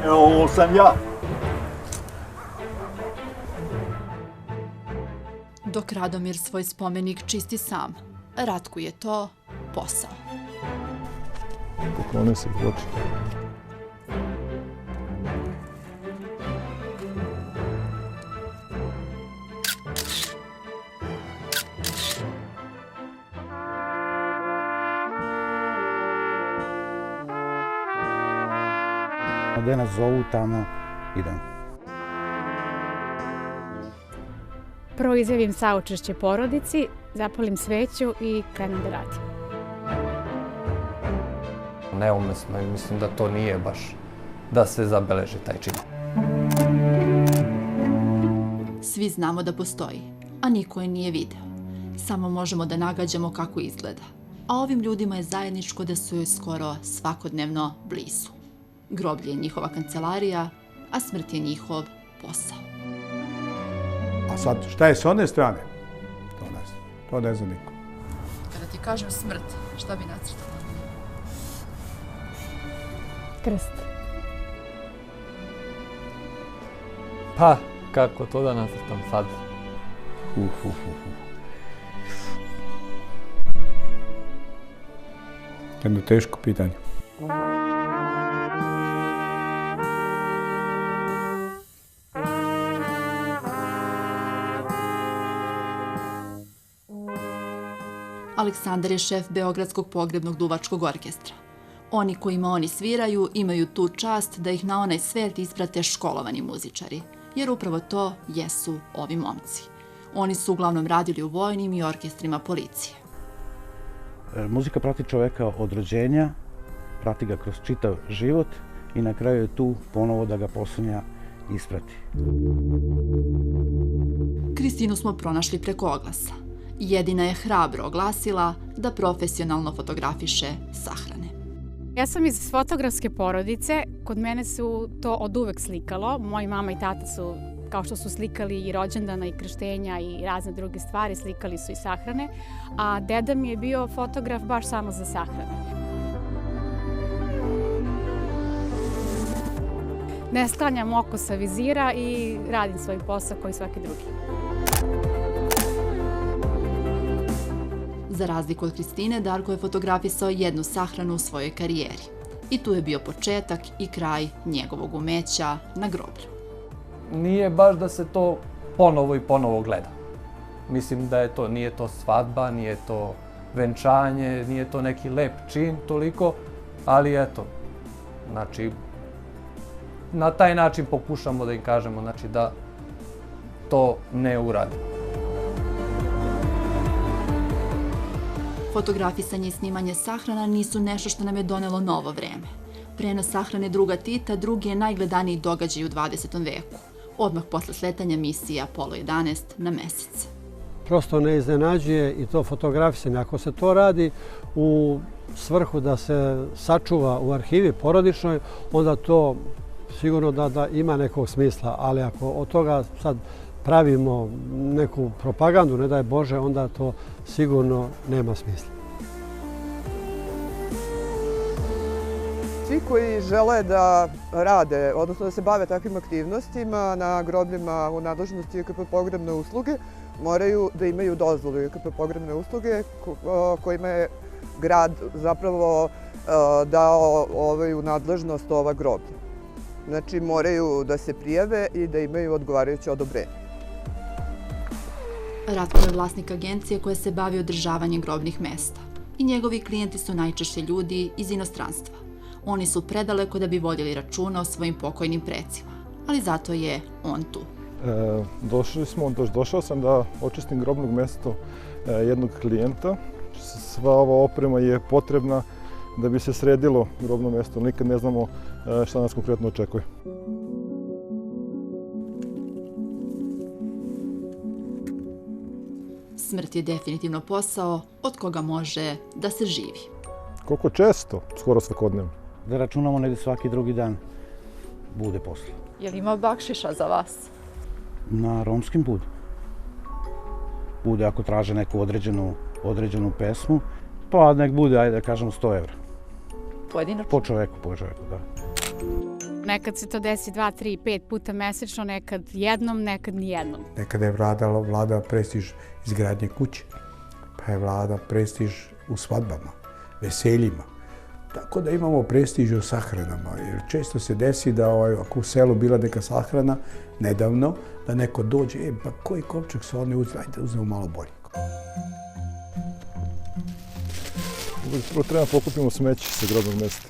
Evo, ovo sam ja. Dok Radomir svoj spomenik čisti sam, Ratku je to posao. Pokloni se zloči. Gde nas zovu, tamo idemo. Prvo izjavim saučešće porodici, zapalim sveću i krenem da radim. Neumesno i mislim da to nije baš da se zabeleži taj čin. Svi znamo da postoji, a niko je nije video. Samo možemo da nagađamo kako izgleda. A ovim ljudima je zajedničko da su joj skoro svakodnevno blizu. Groblje je njihova kancelarija, a smrt je njihov posao. A sad, šta je s one strane? To ne zna niko. Kada ti kažem smrt, šta bi nacrtala? Krst. Pa, kako to da nacrtam sad? Jedno teško pitanje. Aleksandar je šef Beogradskog pogrebnog duvačkog orkestra. Oni kojima oni sviraju imaju tu čast da ih na onaj svet isprate školovani muzičari, jer upravo to jesu ovi momci. Oni su uglavnom radili u vojnim i orkestrima policije. Muzika prati čoveka od rođenja, prati ga kroz čitav život i na kraju je tu ponovo da ga posljednja isprati. Kristinu smo pronašli preko oglasa. Jedina je hrabro oglasila da profesionalno fotografiše sahrane. Ja sam iz fotografske porodice, kod mene su to od uvek slikalo. Moji mama i tata su, kao što su slikali i rođendana i krštenja i razne druge stvari, slikali su i sahrane, a deda mi je bio fotograf baš samo za sahrane. Ne sklanjam oko sa vizira i radim svoj posao kao i svaki drugi. Za razliku od Kristine, Darko je fotografisao jednu sahranu u svojoj karijeri. I tu je bio početak i kraj njegovog umeća na groblju. Nije baš da se to ponovo i ponovo gleda. Mislim da nije to svadba, nije to venčanje, nije to neki lep čin toliko, ali eto, znači, na taj način pokušamo da im kažemo, znači, da to ne uradimo. Fotografisanje i snimanje sahrana nisu nešto što nam je donelo novo vreme. Prenos sahrane druga Tita drugi je najgledaniji događaj u 20. veku. Odmah posle sletanja misije Apollo 11 na mesec. Prosto ne iznenađuje i to fotografisanje. Ako se to radi u svrhu da se sačuva u arhivi porodičnoj, onda to sigurno da ima nekog smisla. Ali ako od toga sad pravimo neku propagandu, ne daj Bože, onda to sigurno nema smisla. Svi koji žele da rade, odnosno da se bave takvim aktivnostima na grobljima u nadležnosti IKP pogrebne usluge, moraju da imaju dozvolu IKP pogrebne usluge kojima je grad zapravo dao u nadležnost ova groblja. Znači moraju da se prijave i da imaju odgovarajuće odobrenje. Ratko je vlasnik agencije koja se bavi održavanjem grobnih mesta. I njegovi klijenti su najčešće ljudi iz inostranstva. Oni su predaleko da bi vodili računa o svojim pokojnim precima, ali zato je on tu. Došao sam da očistim grobno mesto jednog klijenta. Sva ova oprema je potrebna da bi se sredilo grobno mesto. Nikad ne znamo šta nas konkretno očekuje. Smrt je definitivno posao od koga može da se živi. Koliko često? Skoro svakodnevno. Da računamo negdje svaki drugi dan bude posla. Je li ima bakšiša za vas? Na romskim bude. Bude ako traže neku određenu pesmu, pa nek bude, ajde da kažemo, 100 evra. Pojedinačno? Po čoveku, da. Nekad se to desi 2, 3, 5 puta mesečno, nekad jednom, nekad nijednom. Nekada je vlada prestiž izgradnje kuće, pa je vlada prestiž u svadbama, veseljima. Tako da imamo prestiž u sahranama, jer često se desi da ako u selu bila neka sahrana, nedavno, da neko dođe, pa koji kovčeg su oni uzeli, ajde uzmemo malo bolje. Prvo treba pokupimo smeće sa grobnog mesta.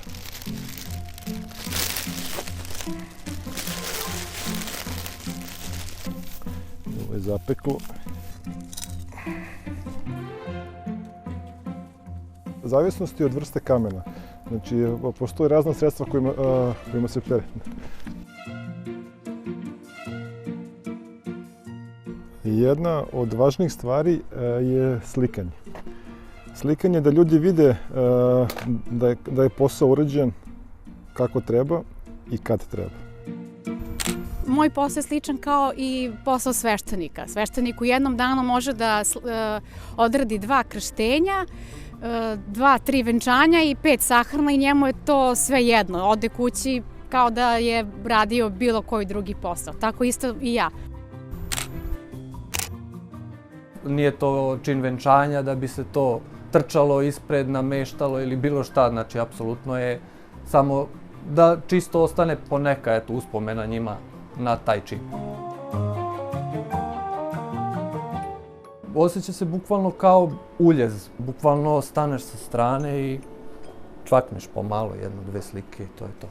Ovo je zapeklo. U zavisnosti od vrste kamena. Znači, postoje razna sredstva kojima se pere. Jedna od važnijih stvari je slikanje. Slikanje da ljudi vide da je posao urađen kako treba i kad treba. Moj posao je sličan kao i posao sveštenika. Sveštenik u jednom danu može da odradi 2 krštenja, 2, 3 venčanja i 5 sahrana i njemu je to sve jedno. Ode kući kao da je radio bilo koji drugi posao. Tako isto i ja. Nije to čin venčanja da bi se to trčalo ispred, nameštalo ili bilo šta. Znači, apsolutno je samo da čisto ostane poneka uspomena njima na taj čin. Osjeća se bukvalno kao uljez. Bukvalno staneš sa strane i čvakneš pomalo 1-2 slike i to je to.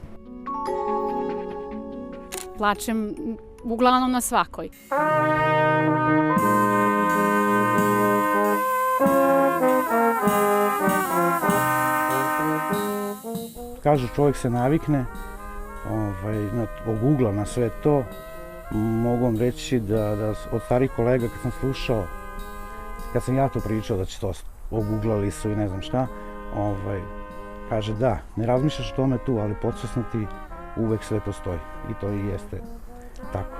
Plačem uglavnom na svakoj. Kažu, čovjek se navikne, ogugla na sve to. Mogu vam reći da od starih kolega kad sam slušao, kad sam ja to pričao da će to oguglali su i ne znam šta, kaže da, ne razmišljaš o tome tu, ali podsvesno ti uvek sve to stoji. I to i jeste tako.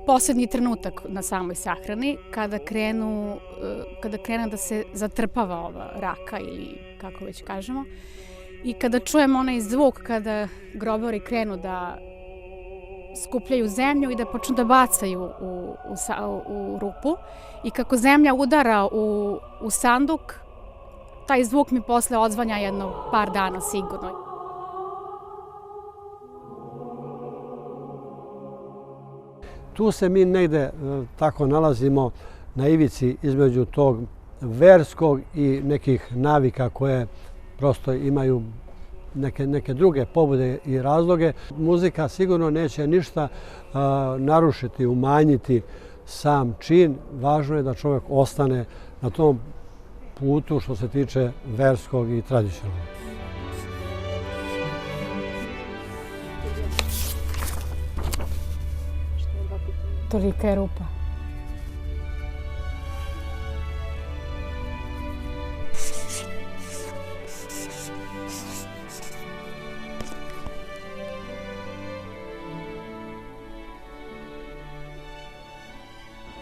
Poslednji trenutak na samoj sahrani, kada krene da se zatrpava ova raka ili kako već kažemo, i kada čujemo onaj zvuk kada grobari krenu da skupljaju zemlju i da počnu da bacaju u rupu i kako zemlja udara u sanduk, taj zvuk mi posle odzvanja jedno par dana sigurno. Tu se mi negde tako nalazimo na ivici između tog verskog i nekih navika koje prosto imaju neke druge pobude i razloge. Muzika sigurno neće ništa narušiti, umanjiti sam čin. Važno je da čovjek ostane na tom putu što se tiče verskog i tradicionalnog. Tolika je rupa.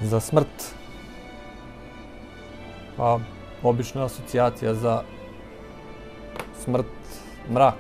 Za smrt, pa obična asocijacija za smrt, mrak,